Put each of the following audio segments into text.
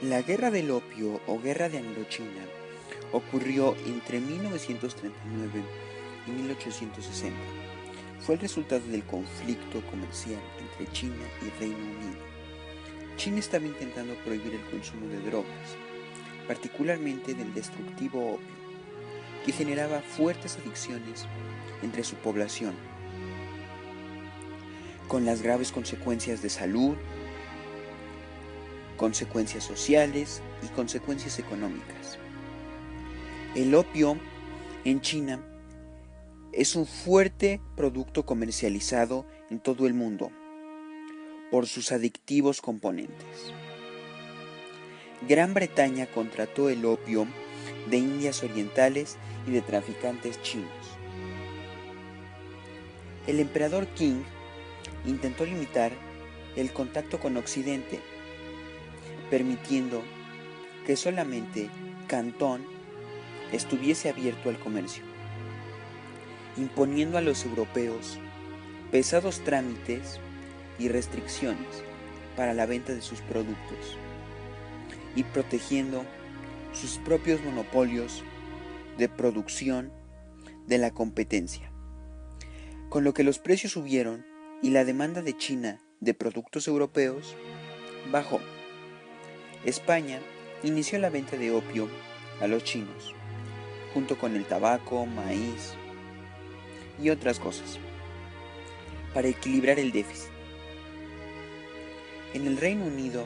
La Guerra del Opio o Guerra de Indochina ocurrió entre 1939 y 1860. Fue el resultado del conflicto comercial entre China y Reino Unido. China estaba intentando prohibir el consumo de drogas, particularmente del destructivo opio, que generaba fuertes adicciones entre su población, con las graves consecuencias de salud, consecuencias sociales y consecuencias económicas. El opio en China es un fuerte producto comercializado en todo el mundo por sus adictivos componentes. Gran Bretaña contrató el opio de Indias Orientales y de traficantes chinos. El emperador Qing intentó limitar el contacto con Occidente, permitiendo que solamente Cantón estuviese abierto al comercio, imponiendo a los europeos pesados trámites y restricciones para la venta de sus productos y protegiendo sus propios monopolios de producción de la competencia, con lo que los precios subieron y la demanda de China de productos europeos bajó. España inició la venta de opio a los chinos, junto con el tabaco, maíz y otras cosas, para equilibrar el déficit. En el Reino Unido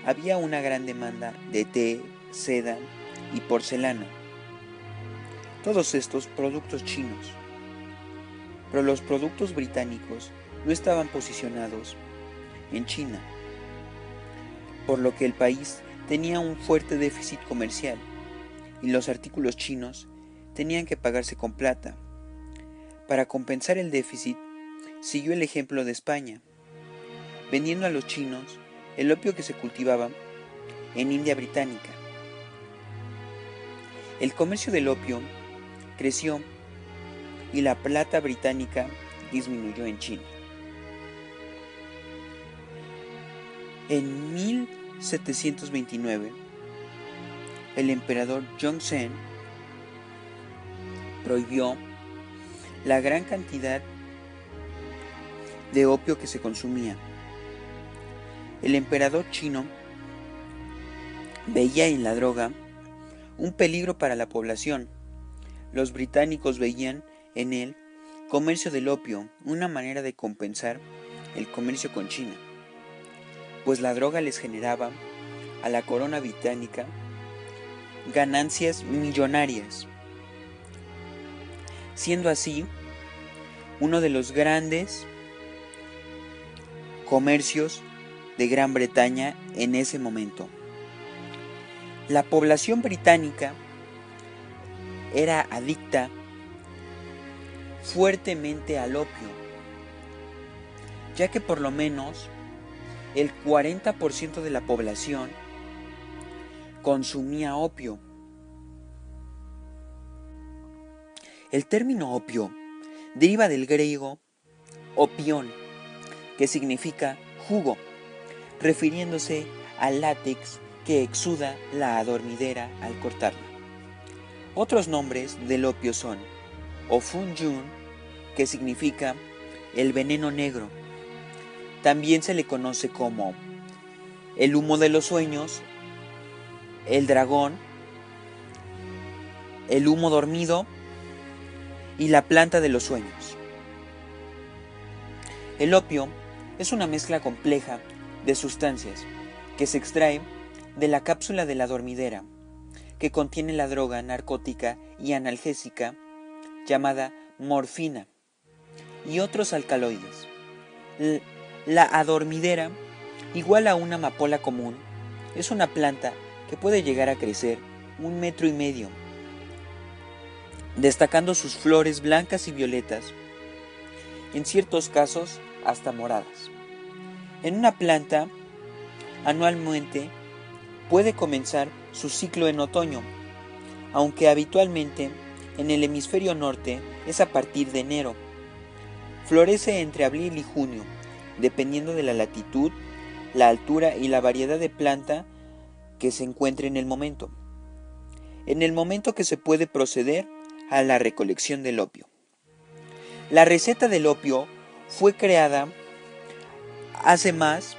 había una gran demanda de té, seda y porcelana, todos estos productos chinos, pero los productos británicos no estaban posicionados en China, por lo que el país tenía un fuerte déficit comercial y los artículos chinos tenían que pagarse con plata. Para compensar el déficit, siguió el ejemplo de España, vendiendo a los chinos el opio que se cultivaba en India británica. El comercio del opio creció y la plata británica disminuyó en China. En 1729, el emperador Yongzheng prohibió la gran cantidad de opio que se consumía. El emperador chino veía en la droga un peligro para la población. Los británicos veían en el comercio del opio una manera de compensar el comercio con China, pues la droga les generaba a la corona británica ganancias millonarias, siendo así uno de los grandes comercios de Gran Bretaña en ese momento. La población británica era adicta fuertemente al opio, ya que por lo menos el 40% de la población consumía opio. El término opio deriva del griego opión, que significa jugo, refiriéndose al látex que exuda la adormidera al cortarla. Otros nombres del opio son Ofun Yun, que significa el veneno negro. También se le conoce como el humo de los sueños, el dragón, el humo dormido y la planta de los sueños. El opio es una mezcla compleja de sustancias que se extrae de la cápsula de la dormidera, que contiene la droga narcótica y analgésica llamada morfina y otros alcaloides. La adormidera, igual a una amapola común, es una planta que puede llegar a crecer 1,5 metros, destacando sus flores blancas y violetas, en ciertos casos hasta moradas. En una planta, anualmente puede comenzar su ciclo en otoño, aunque habitualmente en el hemisferio norte es a partir de enero. Florece entre abril y junio, dependiendo de la latitud, la altura y la variedad de planta que se encuentre en el momento que se puede proceder a la recolección del opio. La receta del opio fue creada hace más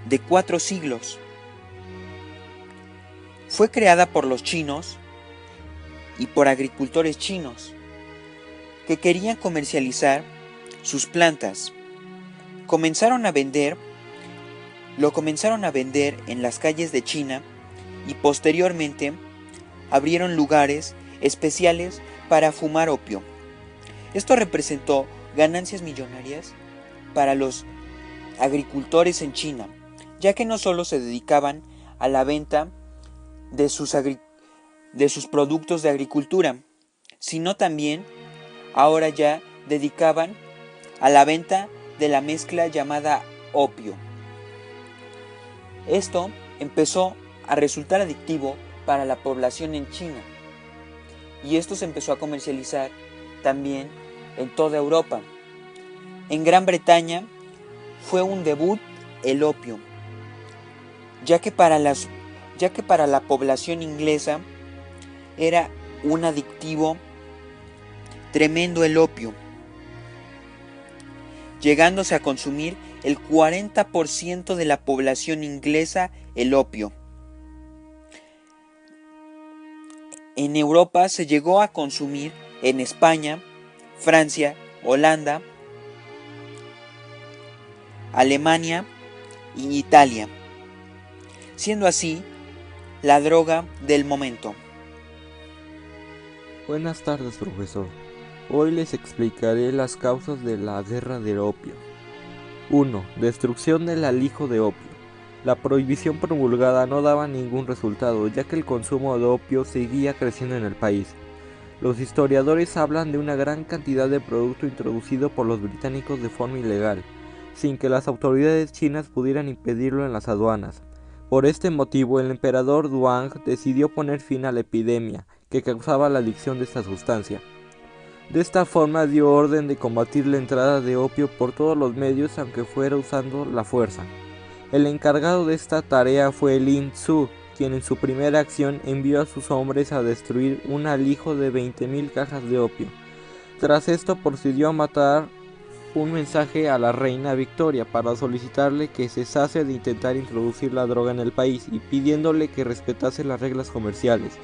de 4 siglos. Fue creada por los chinos y por agricultores chinos que querían comercializar sus plantas. Lo comenzaron a vender en las calles de China y posteriormente abrieron lugares especiales para fumar opio. Esto representó ganancias millonarias para los agricultores en China, ya que no solo se dedicaban a la venta de sus productos de agricultura, sino también ahora ya dedicaban a la venta de la mezcla llamada opio. Esto empezó a resultar adictivo para la población en China y esto se empezó a comercializar también en toda Europa. En Gran Bretaña fue un debut el opio, ya que para la población inglesa era un adictivo tremendo el opio, llegándose a consumir el 40% de la población inglesa el opio. En Europa se llegó a consumir en España, Francia, Holanda, Alemania y Italia, siendo así la droga del momento. Buenas tardes, profesor. Hoy les explicaré las causas de la guerra del opio. 1. Destrucción del alijo de opio. La prohibición promulgada no daba ningún resultado, ya que el consumo de opio seguía creciendo en el país. Los historiadores hablan de una gran cantidad de producto introducido por los británicos de forma ilegal, sin que las autoridades chinas pudieran impedirlo en las aduanas. Por este motivo, el emperador Duan decidió poner fin a la epidemia que causaba la adicción de esta sustancia. De esta forma dio orden de combatir la entrada de opio por todos los medios, aunque fuera usando la fuerza. El encargado de esta tarea fue Lin Zhu, quien en su primera acción envió a sus hombres a destruir un alijo de 20.000 cajas de opio. Tras esto procedió a matar un mensaje a la reina Victoria para solicitarle que cesase de intentar introducir la droga en el país y pidiéndole que respetase las reglas comerciales.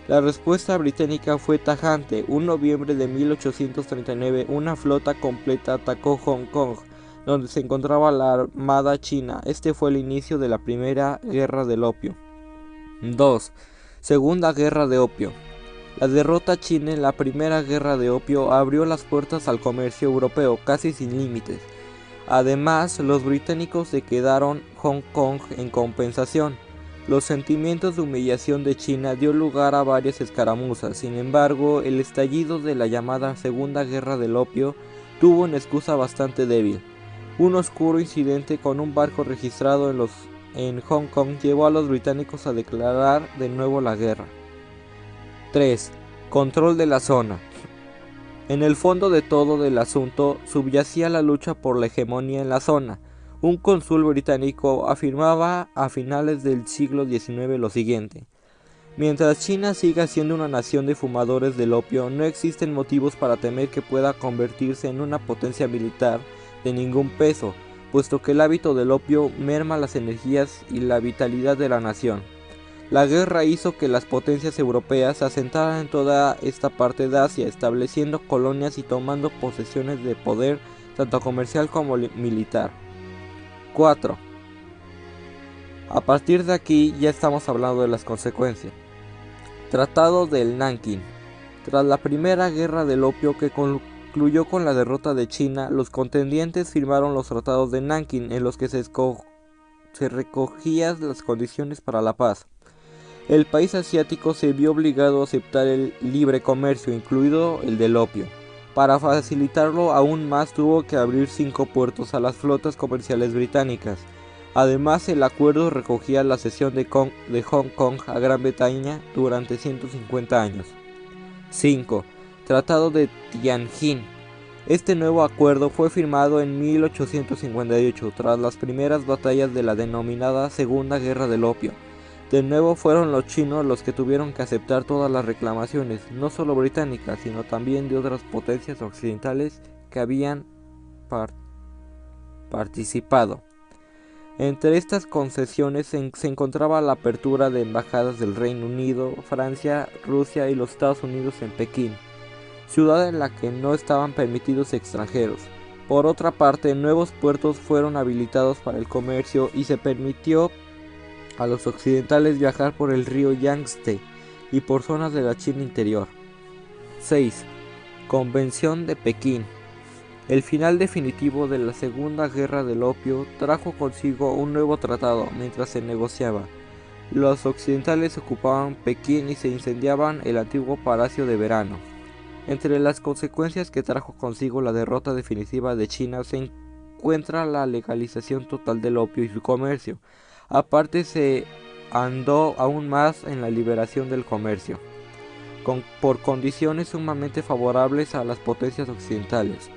La respuesta británica fue tajante. Un noviembre de 1839, una flota completa atacó Hong Kong, donde se encontraba la armada china. Este fue el inicio de la primera guerra del opio. 2. Segunda guerra de opio. La derrota china en la primera guerra de opio abrió las puertas al comercio europeo casi sin límites. Además, los británicos se quedaron Hong Kong en compensación. Los sentimientos de humillación de China dio lugar a varias escaramuzas. Sin embargo, el estallido de la llamada Segunda Guerra del Opio tuvo una excusa bastante débil. Un oscuro incidente con un barco registrado en Hong Kong llevó a los británicos a declarar de nuevo la guerra. 3. Control de la zona. En el fondo de todo del asunto subyacía la lucha por la hegemonía en la zona. Un cónsul británico afirmaba a finales del siglo XIX lo siguiente: mientras China siga siendo una nación de fumadores del opio, no existen motivos para temer que pueda convertirse en una potencia militar de ningún peso, puesto que el hábito del opio merma las energías y la vitalidad de la nación. La guerra hizo que las potencias europeas se asentaran en toda esta parte de Asia, estableciendo colonias y tomando posesiones de poder tanto comercial como militar. 4. A partir de aquí ya estamos hablando de las consecuencias. Tratado del Nankín. Tras la primera guerra del opio, que concluyó con la derrota de China, los contendientes firmaron los tratados de Nankín, en los que se recogían las condiciones para la paz. El país asiático se vio obligado a aceptar el libre comercio, incluido el del opio. Para facilitarlo aún más, tuvo que abrir 5 puertos a las flotas comerciales británicas. Además, el acuerdo recogía la cesión de Hong Kong a Gran Bretaña durante 150 años. 5. Tratado de Tianjin. Este nuevo acuerdo fue firmado en 1858, tras las primeras batallas de la denominada Segunda Guerra del Opio. De nuevo fueron los chinos los que tuvieron que aceptar todas las reclamaciones, no solo británicas, sino también de otras potencias occidentales que habían participado. Entre estas concesiones se encontraba la apertura de embajadas del Reino Unido, Francia, Rusia y los Estados Unidos en Pekín, ciudad en la que no estaban permitidos extranjeros. Por otra parte, nuevos puertos fueron habilitados para el comercio y se permitió a los occidentales viajar por el río Yangtze y por zonas de la China interior. 6. Convención de Pekín. El final definitivo de la Segunda Guerra del Opio trajo consigo un nuevo tratado mientras se negociaba. Los occidentales ocupaban Pekín y se incendiaban el antiguo Palacio de Verano. Entre las consecuencias que trajo consigo la derrota definitiva de China se encuentra la legalización total del opio y su comercio. Aparte se andó aún más en la liberación del comercio, por condiciones sumamente favorables a las potencias occidentales.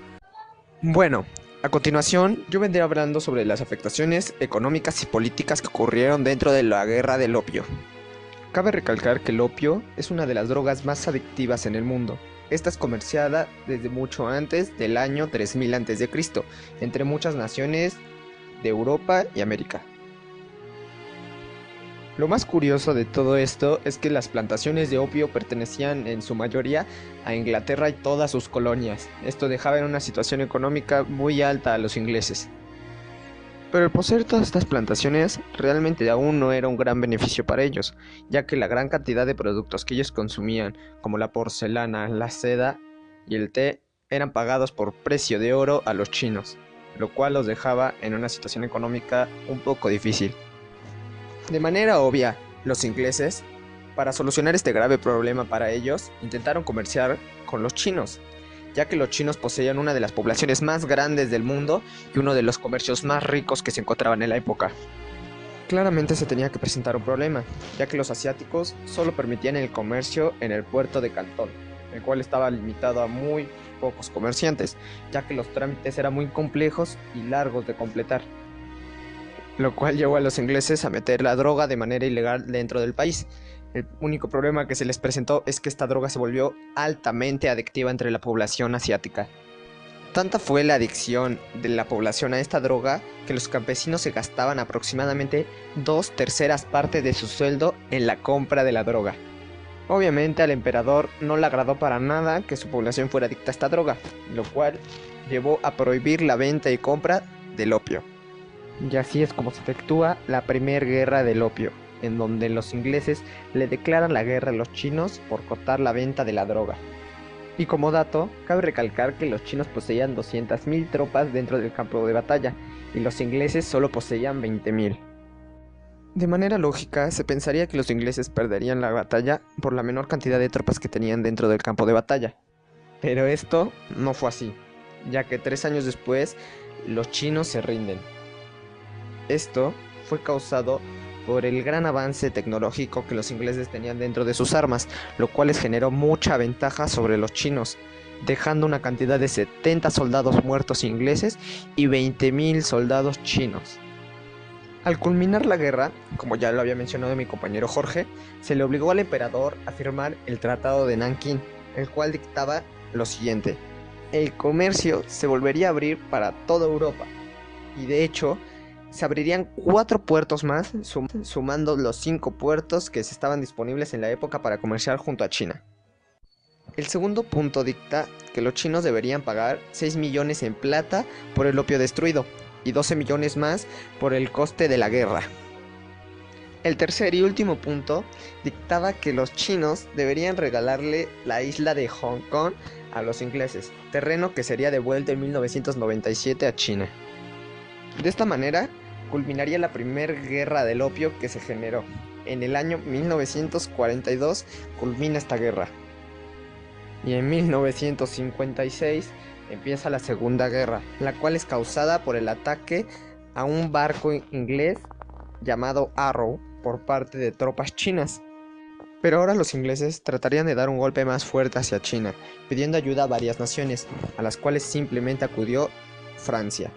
Bueno, a continuación yo vendré hablando sobre las afectaciones económicas y políticas que ocurrieron dentro de la guerra del opio. Cabe recalcar que el opio es una de las drogas más adictivas en el mundo. Esta es comerciada desde mucho antes del año 3000 a.C., entre muchas naciones de Europa y América. Lo más curioso de todo esto es que las plantaciones de opio pertenecían en su mayoría a Inglaterra y todas sus colonias. Esto dejaba en una situación económica muy alta a los ingleses. Pero el poseer todas estas plantaciones realmente aún no era un gran beneficio para ellos, ya que la gran cantidad de productos que ellos consumían, como la porcelana, la seda y el té, eran pagados por precio de oro a los chinos, lo cual los dejaba en una situación económica un poco difícil. De manera obvia, los ingleses, para solucionar este grave problema para ellos, intentaron comerciar con los chinos, ya que los chinos poseían una de las poblaciones más grandes del mundo y uno de los comercios más ricos que se encontraban en la época. Claramente se tenía que presentar un problema, ya que los asiáticos solo permitían el comercio en el puerto de Cantón, el cual estaba limitado a muy pocos comerciantes, ya que los trámites eran muy complejos y largos de completar, lo cual llevó a los ingleses a meter la droga de manera ilegal dentro del país. El único problema que se les presentó es que esta droga se volvió altamente adictiva entre la población asiática. Tanta fue la adicción de la población a esta droga que los campesinos se gastaban aproximadamente 2/3 partes de su sueldo en la compra de la droga. Obviamente al emperador no le agradó para nada que su población fuera adicta a esta droga, lo cual llevó a prohibir la venta y compra del opio. Y así es como se efectúa la primera guerra del opio, en donde los ingleses le declaran la guerra a los chinos por cortar la venta de la droga. Y como dato, cabe recalcar que los chinos poseían 200.000 tropas dentro del campo de batalla, y los ingleses solo poseían 20.000. De manera lógica, se pensaría que los ingleses perderían la batalla por la menor cantidad de tropas que tenían dentro del campo de batalla. Pero esto no fue así, ya que 3 años después, los chinos se rinden. Esto fue causado por el gran avance tecnológico que los ingleses tenían dentro de sus armas, lo cual les generó mucha ventaja sobre los chinos, dejando una cantidad de 70 soldados muertos ingleses y 20.000 soldados chinos. Al culminar la guerra, como ya lo había mencionado mi compañero Jorge, se le obligó al emperador a firmar el Tratado de Nankín, el cual dictaba lo siguiente: el comercio se volvería a abrir para toda Europa, y de hecho, se abrirían 4 puertos más, sumando los 5 puertos que estaban disponibles en la época para comerciar junto a China. El segundo punto dicta que los chinos deberían pagar 6 millones en plata por el opio destruido y 12 millones más por el coste de la guerra. El tercer y último punto dictaba que los chinos deberían regalarle la isla de Hong Kong a los ingleses, terreno que sería devuelto en 1997 a China. De esta manera, culminaría la primera guerra del opio que se generó. En el año 1942 culmina esta guerra. Y en 1956 empieza la Segunda Guerra, la cual es causada por el ataque a un barco inglés llamado Arrow por parte de tropas chinas. Pero ahora los ingleses tratarían de dar un golpe más fuerte hacia China, pidiendo ayuda a varias naciones, a las cuales simplemente acudió Francia.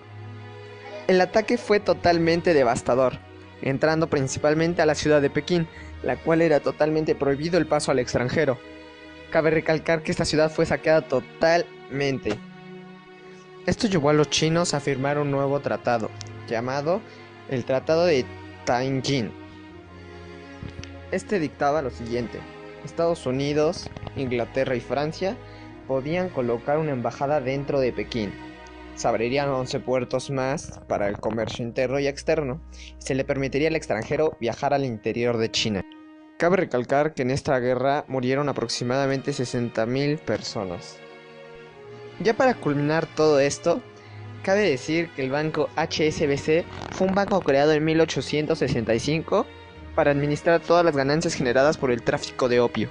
El ataque fue totalmente devastador, entrando principalmente a la ciudad de Pekín, la cual era totalmente prohibido el paso al extranjero. Cabe recalcar que esta ciudad fue saqueada totalmente. Esto llevó a los chinos a firmar un nuevo tratado, llamado el Tratado de Tianjin. Este dictaba lo siguiente: Estados Unidos, Inglaterra y Francia podían colocar una embajada dentro de Pekín. Se abrirían 11 puertos más para el comercio interno y externo, y se le permitiría al extranjero viajar al interior de China. Cabe recalcar que en esta guerra murieron aproximadamente 60.000 personas. Ya para culminar todo esto, cabe decir que el banco HSBC fue un banco creado en 1865 para administrar todas las ganancias generadas por el tráfico de opio.